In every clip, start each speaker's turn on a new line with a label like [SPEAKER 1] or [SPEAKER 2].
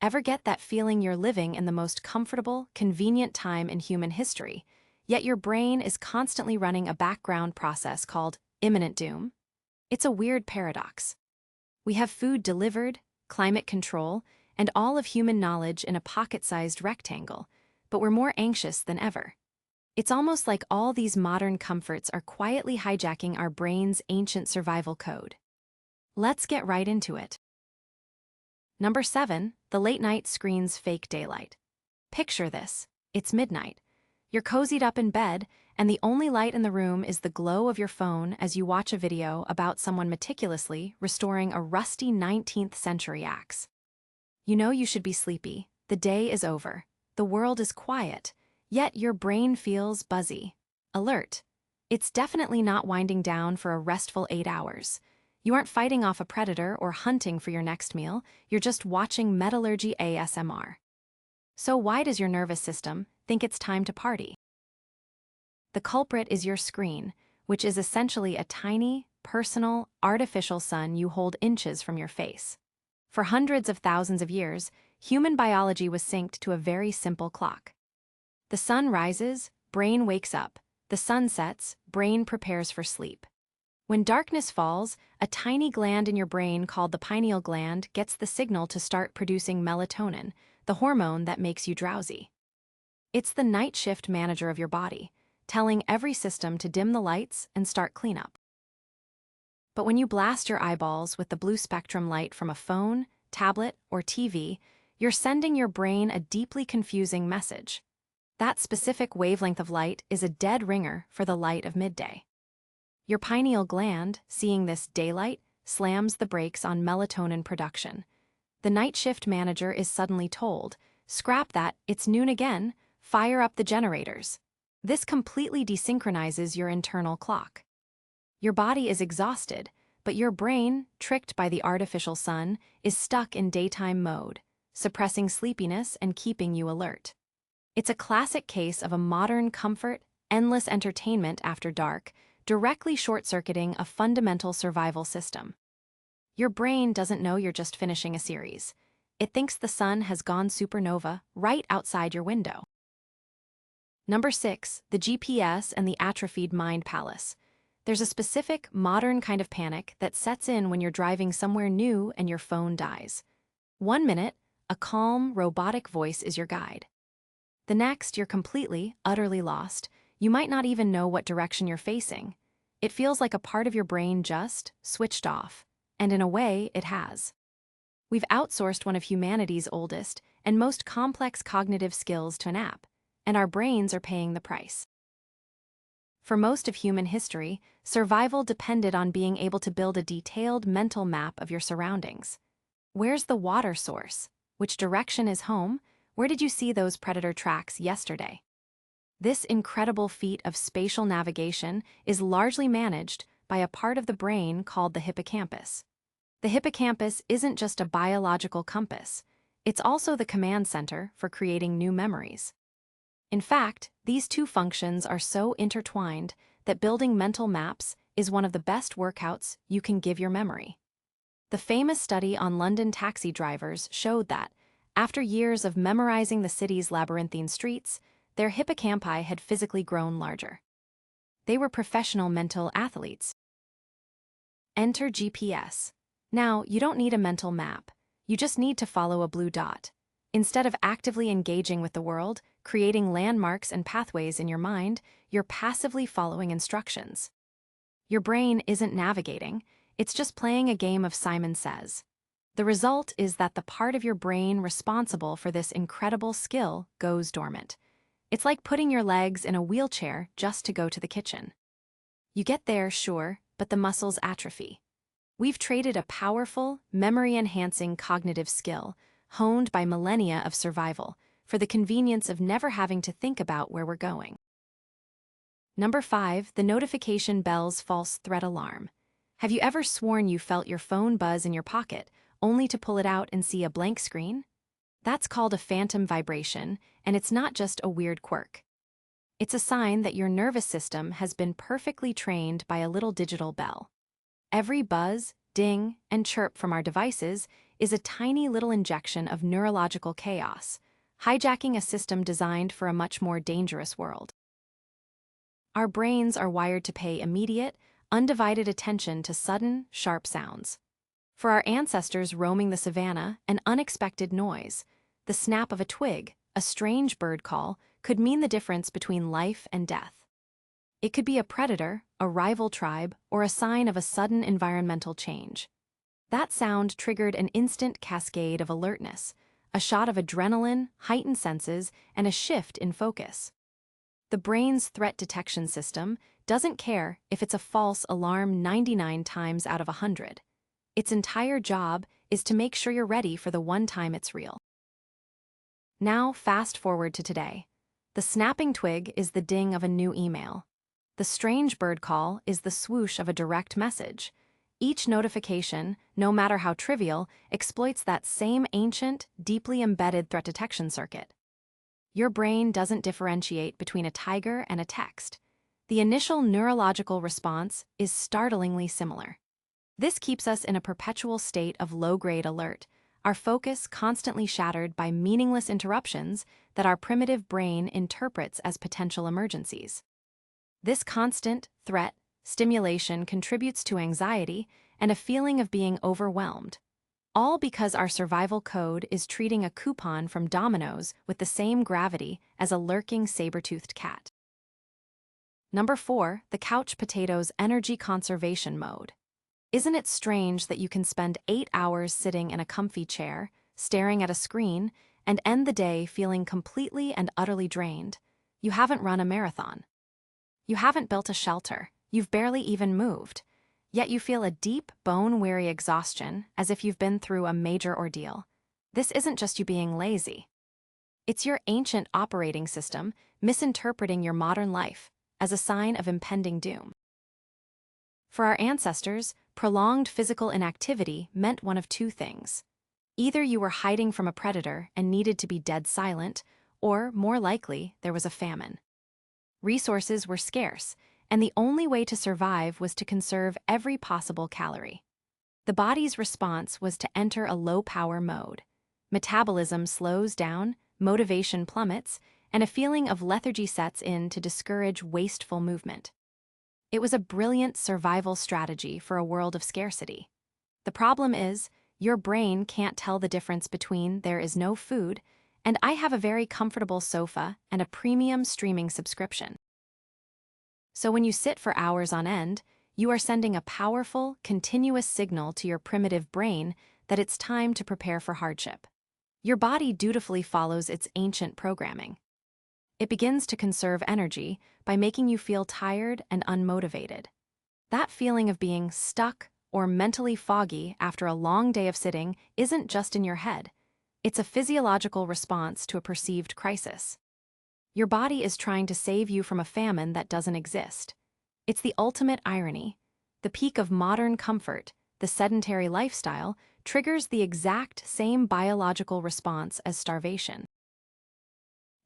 [SPEAKER 1] Ever get that feeling you're living in the most comfortable, convenient time in human history, yet your brain is constantly running a background process called imminent doom? It's a weird paradox. We have food delivered, climate control, and all of human knowledge in a pocket-sized rectangle, but we're more anxious than ever. It's almost like all these modern comforts are quietly hijacking our brain's ancient survival code. Let's get right into it. Number 7, the late night screen's fake daylight. Picture this. It's midnight. You're cozied up in bed, and the only light in the room is the glow of your phone as you watch a video about someone meticulously restoring a rusty 19th century axe. You know you should be sleepy. The day is over. The world is quiet, yet your brain feels buzzy, alert. It's definitely not winding down for a restful 8 hours. You aren't fighting off a predator or hunting for your next meal, you're just watching metallurgy ASMR. So why does your nervous system think it's time to party? The culprit is your screen, which is essentially a tiny, personal, artificial sun you hold inches from your face. For hundreds of thousands of years, human biology was synced to a very simple clock. The sun rises, brain wakes up. The sun sets, brain prepares for sleep. When darkness falls, a tiny gland in your brain called the pineal gland gets the signal to start producing melatonin, the hormone that makes you drowsy. It's the night shift manager of your body, telling every system to dim the lights and start cleanup. But when you blast your eyeballs with the blue spectrum light from a phone, tablet, or TV, you're sending your brain a deeply confusing message. That specific wavelength of light is a dead ringer for the light of midday. Your pineal gland, seeing this daylight, slams the brakes on melatonin production. The night shift manager is suddenly told, "Scrap that, it's noon again, fire up the generators." This completely desynchronizes your internal clock. Your body is exhausted, but your brain, tricked by the artificial sun, is stuck in daytime mode, suppressing sleepiness and keeping you alert. It's a classic case of a modern comfort, endless entertainment after dark, directly short-circuiting a fundamental survival system. Your brain doesn't know you're just finishing a series. It thinks the sun has gone supernova right outside your window. Number 6, the GPS and the atrophied mind palace. There's a specific, modern kind of panic that sets in when you're driving somewhere new and your phone dies. 1 minute, a calm, robotic voice is your guide. The next, you're completely, utterly lost. You might not even know what direction you're facing. It feels like a part of your brain just switched off, and in a way, it has. We've outsourced one of humanity's oldest and most complex cognitive skills to an app, and our brains are paying the price. For most of human history, survival depended on being able to build a detailed mental map of your surroundings. Where's the water source? Which direction is home? Where did you see those predator tracks yesterday? This incredible feat of spatial navigation is largely managed by a part of the brain called the hippocampus. The hippocampus isn't just a biological compass, it's also the command center for creating new memories. In fact, these two functions are so intertwined that building mental maps is one of the best workouts you can give your memory. The famous study on London taxi drivers showed that, after years of memorizing the city's labyrinthine streets, their hippocampi had physically grown larger. They were professional mental athletes. Enter GPS. Now, you don't need a mental map. You just need to follow a blue dot. Instead of actively engaging with the world, creating landmarks and pathways in your mind, you're passively following instructions. Your brain isn't navigating, it's just playing a game of Simon Says. The result is that the part of your brain responsible for this incredible skill goes dormant. It's like putting your legs in a wheelchair just to go to the kitchen. You get there, sure, but the muscles atrophy. We've traded a powerful, memory-enhancing cognitive skill, honed by millennia of survival, for the convenience of never having to think about where we're going. Number 5, the notification bell's false threat alarm. Have you ever sworn you felt your phone buzz in your pocket, only to pull it out and see a blank screen? That's called a phantom vibration, and it's not just a weird quirk. It's a sign that your nervous system has been perfectly trained by a little digital bell. Every buzz, ding, and chirp from our devices is a tiny little injection of neurological chaos, hijacking a system designed for a much more dangerous world. Our brains are wired to pay immediate, undivided attention to sudden, sharp sounds. For our ancestors roaming the savannah, an unexpected noise, the snap of a twig, a strange bird call, could mean the difference between life and death. It could be a predator, a rival tribe, or a sign of a sudden environmental change. That sound triggered an instant cascade of alertness, a shot of adrenaline, heightened senses, and a shift in focus. The brain's threat detection system doesn't care if it's a false alarm 99 times out of 100. Its entire job is to make sure you're ready for the one time it's real. Now, fast forward to today. The snapping twig is the ding of a new email. The strange bird call is the swoosh of a direct message. Each notification, no matter how trivial, exploits that same ancient, deeply embedded threat detection circuit. Your brain doesn't differentiate between a tiger and a text. The initial neurological response is startlingly similar. This keeps us in a perpetual state of low-grade alert, our focus constantly shattered by meaningless interruptions that our primitive brain interprets as potential emergencies. This constant threat stimulation contributes to anxiety and a feeling of being overwhelmed, all because our survival code is treating a coupon from Domino's with the same gravity as a lurking saber-toothed cat. Number 4, the couch potato's energy conservation mode. Isn't it strange that you can spend 8 hours sitting in a comfy chair, staring at a screen, and end the day feeling completely and utterly drained? You haven't run a marathon. You haven't built a shelter. You've barely even moved. Yet you feel a deep, bone-weary exhaustion as if you've been through a major ordeal. This isn't just you being lazy. It's your ancient operating system misinterpreting your modern life as a sign of impending doom. For our ancestors, prolonged physical inactivity meant one of two things. Either you were hiding from a predator and needed to be dead silent, or, more likely, there was a famine. Resources were scarce, and the only way to survive was to conserve every possible calorie. The body's response was to enter a low-power mode. Metabolism slows down, motivation plummets, and a feeling of lethargy sets in to discourage wasteful movement. It was a brilliant survival strategy for a world of scarcity. The problem is, your brain can't tell the difference between there is no food and I have a very comfortable sofa and a premium streaming subscription. So when you sit for hours on end, you are sending a powerful, continuous signal to your primitive brain that it's time to prepare for hardship. Your body dutifully follows its ancient programming. It begins to conserve energy by making you feel tired and unmotivated. That feeling of being stuck or mentally foggy after a long day of sitting isn't just in your head. It's a physiological response to a perceived crisis. Your body is trying to save you from a famine that doesn't exist. It's the ultimate irony. The peak of modern comfort, the sedentary lifestyle, triggers the exact same biological response as starvation.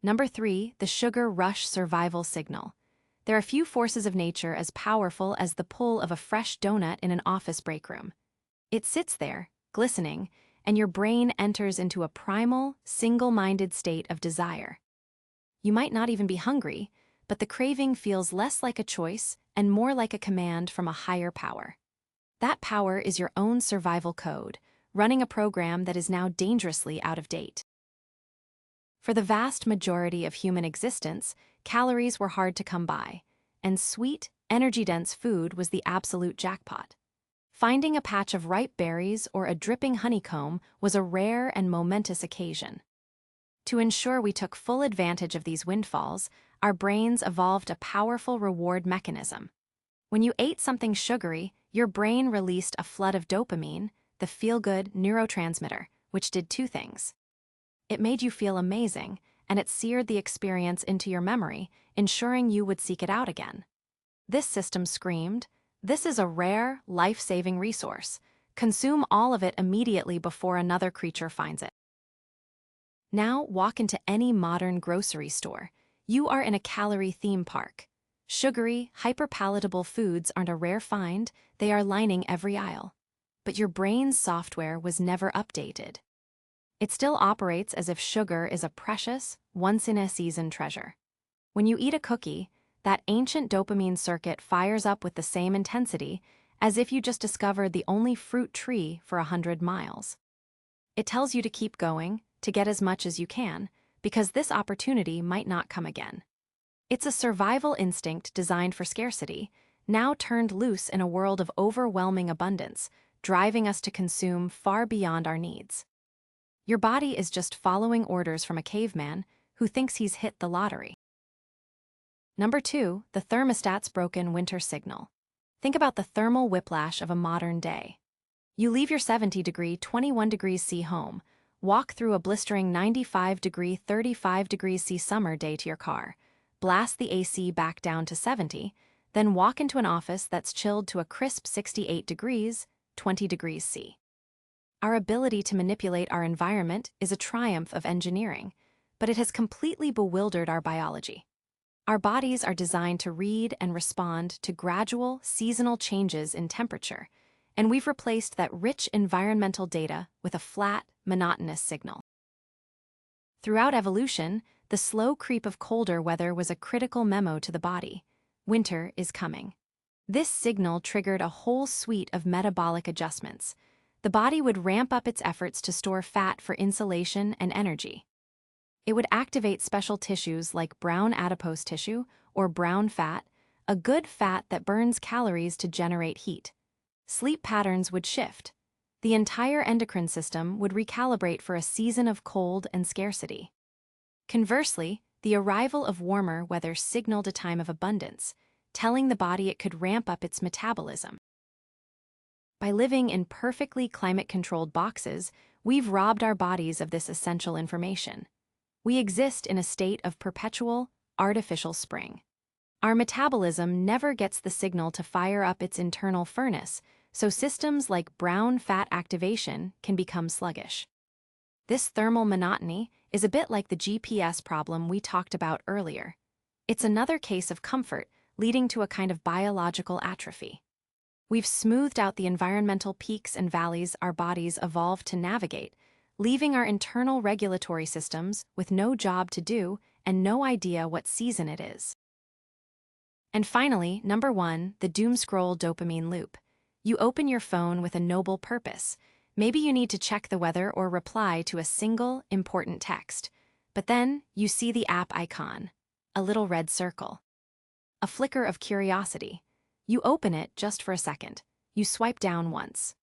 [SPEAKER 1] Number 3, the sugar rush survival signal. There are few forces of nature as powerful as the pull of a fresh donut in an office break room. It sits there, glistening, and your brain enters into a primal, single-minded state of desire. You might not even be hungry, but the craving feels less like a choice and more like a command from a higher power. That power is your own survival code, running a program that is now dangerously out of date. For the vast majority of human existence, calories were hard to come by, and sweet, energy-dense food was the absolute jackpot. Finding a patch of ripe berries or a dripping honeycomb was a rare and momentous occasion. To ensure we took full advantage of these windfalls, our brains evolved a powerful reward mechanism. When you ate something sugary, your brain released a flood of dopamine, the feel-good neurotransmitter, which did two things. It made you feel amazing, and it seared the experience into your memory, ensuring you would seek it out again. This system screamed, "This is a rare, life-saving resource. Consume all of it immediately before another creature finds it." Now walk into any modern grocery store. You are in a calorie theme park. Sugary, hyper-palatable foods aren't a rare find, they are lining every aisle. but your brain's software was never updated. It still operates as if sugar is a precious, once-in-a-season treasure. When you eat a cookie, that ancient dopamine circuit fires up with the same intensity as if you just discovered the only fruit tree for 100 miles. It tells you to keep going, to get as much as you can, because this opportunity might not come again. It's a survival instinct designed for scarcity, now turned loose in a world of overwhelming abundance, driving us to consume far beyond our needs. Your body is just following orders from a caveman who thinks he's hit the lottery. Number 2, the thermostat's broken winter signal. Think about the thermal whiplash of a modern day. You leave your 70-degree, 21 degrees C home, walk through a blistering 95-degree, 35 degrees C summer day to your car, blast the AC back down to 70, then walk into an office that's chilled to a crisp 68 degrees, 20 degrees C. Our ability to manipulate our environment is a triumph of engineering, but it has completely bewildered our biology. Our bodies are designed to read and respond to gradual, seasonal changes in temperature, and we've replaced that rich environmental data with a flat, monotonous signal. Throughout evolution, the slow creep of colder weather was a critical memo to the body. Winter is coming. This signal triggered a whole suite of metabolic adjustments. The body would ramp up its efforts to store fat for insulation and energy. It would activate special tissues like brown adipose tissue or brown fat, a good fat that burns calories to generate heat. Sleep patterns would shift. The entire endocrine system would recalibrate for a season of cold and scarcity. Conversely, the arrival of warmer weather signaled a time of abundance, telling the body it could ramp up its metabolism. By living in perfectly climate-controlled boxes, we've robbed our bodies of this essential information. We exist in a state of perpetual, artificial spring. Our metabolism never gets the signal to fire up its internal furnace, so systems like brown fat activation can become sluggish. This thermal monotony is a bit like the GPS problem we talked about earlier. It's another case of comfort leading to a kind of biological atrophy. We've smoothed out the environmental peaks and valleys our bodies evolved to navigate, leaving our internal regulatory systems with no job to do and no idea what season it is. And finally, number 1, the Doomscroll dopamine loop. You open your phone with a noble purpose. Maybe you need to check the weather or reply to a single, important text. But then you see the app icon, a little red circle. A flicker of curiosity. You open it just for a second. You swipe down once.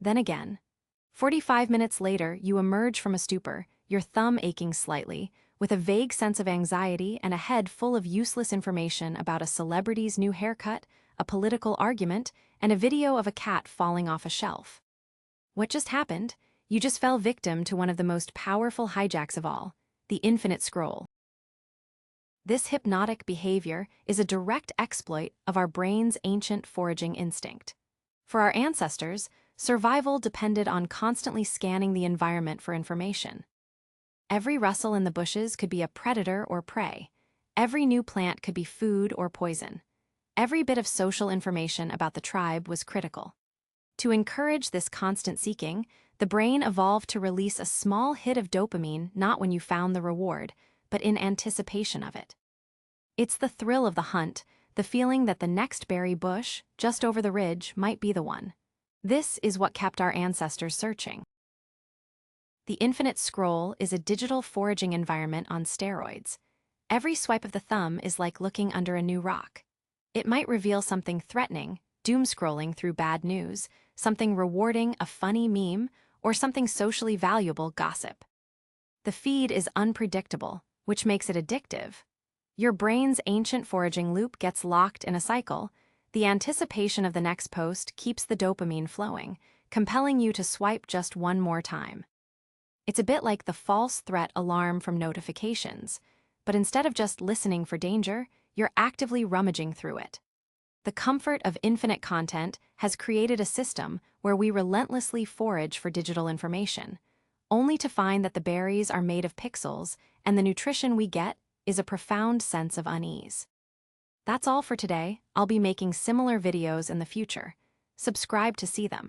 [SPEAKER 1] Then again. 45 minutes later, you emerge from a stupor, your thumb aching slightly, with a vague sense of anxiety and a head full of useless information about a celebrity's new haircut, a political argument, and a video of a cat falling off a shelf. What just happened? You just fell victim to one of the most powerful hijacks of all, the infinite scroll. This hypnotic behavior is a direct exploit of our brain's ancient foraging instinct. For our ancestors, survival depended on constantly scanning the environment for information. Every rustle in the bushes could be a predator or prey. Every new plant could be food or poison. Every bit of social information about the tribe was critical. To encourage this constant seeking, the brain evolved to release a small hit of dopamine not when you found the reward, but in anticipation of it. It's the thrill of the hunt, the feeling that the next berry bush, just over the ridge, might be the one. This is what kept our ancestors searching. The infinite scroll is a digital foraging environment on steroids. Every swipe of the thumb is like looking under a new rock. It might reveal something threatening, doom-scrolling through bad news, something rewarding, a funny meme, or something socially valuable, gossip. The feed is unpredictable, which makes it addictive. Your brain's ancient foraging loop gets locked in a cycle. The anticipation of the next post keeps the dopamine flowing, compelling you to swipe just one more time. It's a bit like the false threat alarm from notifications, but instead of just listening for danger, you're actively rummaging through it. The comfort of infinite content has created a system where we relentlessly forage for digital information, only to find that the berries are made of pixels and the nutrition we get is a profound sense of unease. That's all for today. I'll be making similar videos in the future. Subscribe to see them.